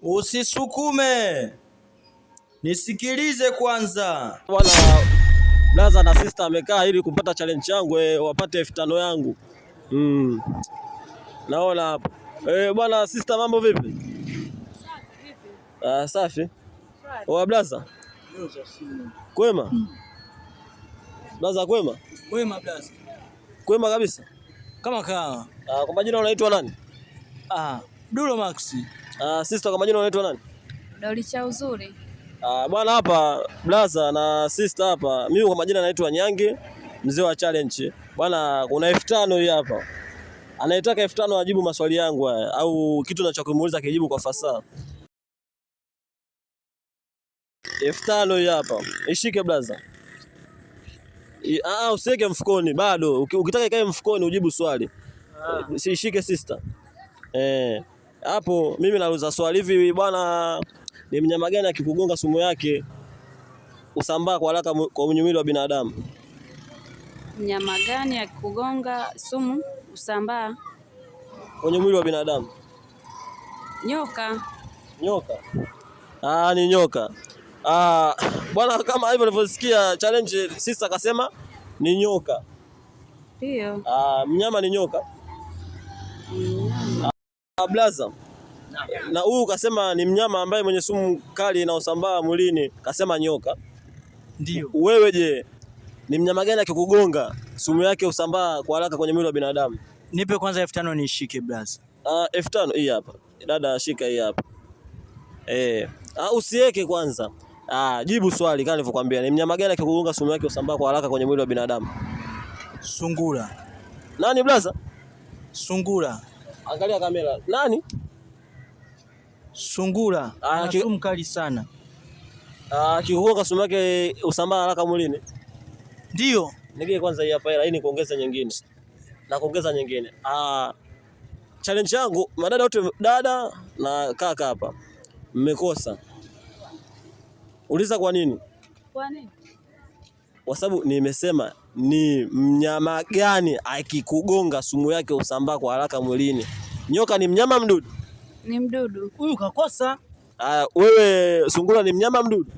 Usisukume, nisikilize kwanza. Bwana Blaza na sister amekaa ili kupata challenge yangu wapate 5000 yangu. Naona hapo. Bwana sister, mambo vipi? Safi. Wa Blaza? Kwema? Blaza kwema? Kwema Blaza. Kwema kabisa. Kama kawa. Kwa majina unaitwa nani? Dulo Max. Sister, kwa majina unaitwa nani? Doli cha uzuri. Bwana hapa Blaza na sister hapa. Mimi kwa majina naitwa Nyange, mzee wa challenge. Bwana kuna 5000 hii hapa. Anayetaka 5000 ajibu maswali yangu haya au kitu ninachokumuuliza kijibu kwa fasaha. 5000 hii hapa. Ishike Blaza. Usiweke mfukoni bado. Ukitaka ikae mfukoni ujibu swali. Ishike sister. Hapo mimi nauliza swali hivi bwana, ni mnyama gani akikugonga sumu yake usambaa kwa haraka kwa mwili wa binadamu? Mnyama gani akikugonga sumu usambaa kwenye mwili wa binadamu? Nyoka. Nyoka? Ni nyoka. Bwana kama hivyo ulivyosikia challenge sister akasema ni nyoka. Ndio. Mnyama ni nyoka. Blaza. Na huyu kasema ni mnyama ambaye mwenye sumu kali inaosambaa mwilini, kasema nyoka. Ndio. Wewe je, ni mnyama gani akikugonga sumu yake usambaa kwa haraka kwenye mwili wa binadamu? Nipe kwanza 5000 nishike Blaza. 5000 hii hapa. Dada shika hii hapa. Usiweke kwanza. Jibu swali kama nilivyokuambia. Ni mnyama gani akikugonga sumu yake usambaa kwa haraka kwenye mwili wa binadamu? Sungura. Nani Blaza? Sungura. Angalia kamera. Nani? Sungura. Sumu kali sana. Akikugonga sumu yake usambaa haraka mwilini? Ndio. Nige kwanza hii hapa ili kuongeza nyingine. Na kuongeza nyingine. Challenge yangu madada wote, dada na kaka hapa, mmekosa. Uliza kwa nini? Kwa nini? Kwa sababu nimesema ni mnyama gani akikugonga sumu yake usambaa kwa haraka mwilini. Nyoka ni mnyama mdudu? Ni mdudu. Huyu kakosa. Wewe sungura ni mnyama mdudu?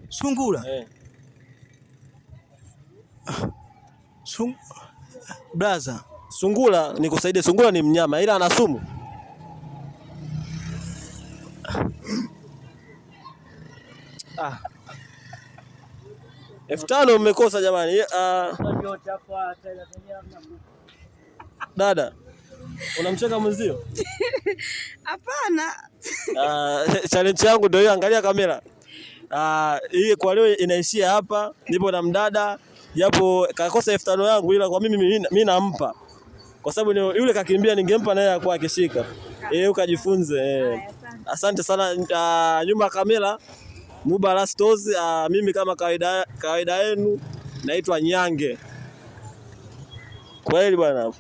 Sungura. Blaza. Sungura nikusaidie, sungura ni mnyama ila ana sumu. Ah. 5000 mmekosa jamani. Dada, unamcheka mwenzio? Hapana. Challenge yangu ndio hiyo, angalia kamera. Hii kwa leo inaishia hapa. Nipo na mdada, japo kakosa 5000 yangu, ila kwa mimi nampa. Kwa sababu yule kakimbia, ningempa naye kwa akishika. Ukajifunze. Asante sana. Nyuma kamera Mubara Stores. Mimi kama kawaida yenu naitwa Nyange. Kweli bwana.